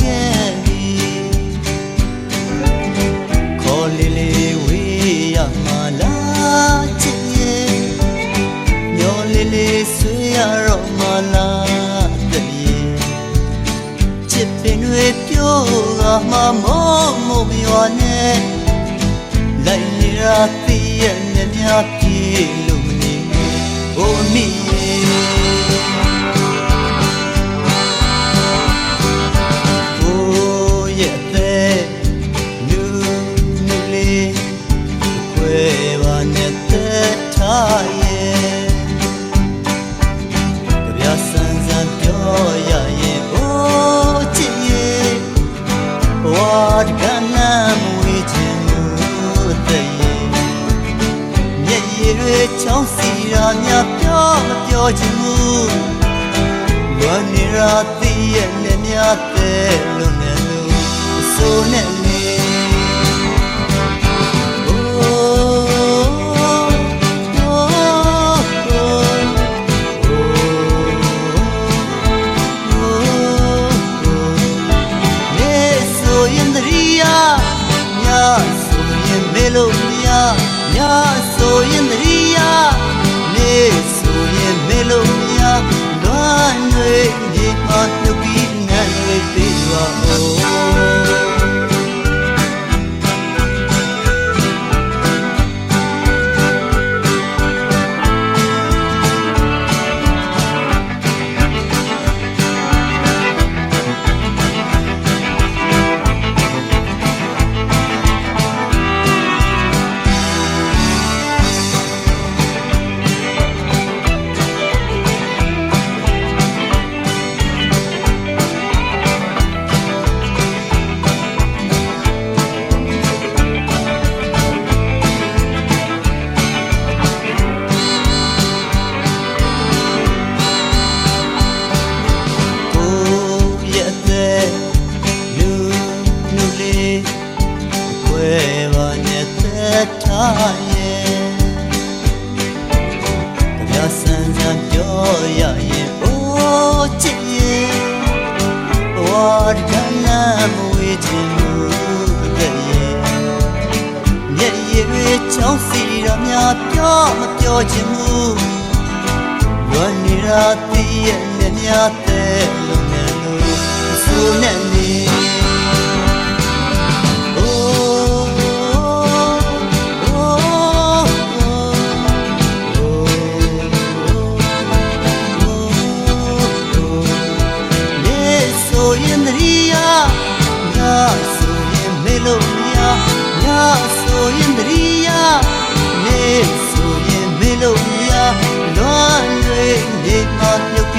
ခဲ့ပြီခေါ်လေးလေးဝေးရမှာလားချစ်ရဲ့ညောလေးလေးဆွေးရတော့မှာလားတည်းချစ်ပင်တွေပြိုးကမှမို့မို့မရွာနဲ့လိုက်နေတာသိရဲ့နဲ့များပြေလို့မနေဘိုးမိချောင်းစီရာများပြောမပြောချင်ဘူးလွန်နေရာသိရဲ့နဲ့များတဲ့လွန်နေလို့အစိုးနဲ့နေမေလိုမြာညာဆိုရင်တရီယာနေဆိုရင်မေလိုမြာလွမ်းတွေဒီမှာမြုပ်ပြီးငန်းတွေသေးပါထားရဲ့ကြပြဆန်းဆန်းပြောရရင်အိုးချစ်ရဲ့ဘဝကလည်းမဝေးချင်ဘူးတဲ့ရဲ့မျက်ရည်တွေချောင်းစီရများပြောမပြောချင်ဘူးလွန်နေတာသိရဲ့နဲ့များတဲ့လုံးနဲ့လို့ဆိုနဲ့နေမေလိုမြာညာဆိုရင်တရီယာနေဆိုရင်မေလိုမြာလွမ်းတွေနေမှာမြုပ်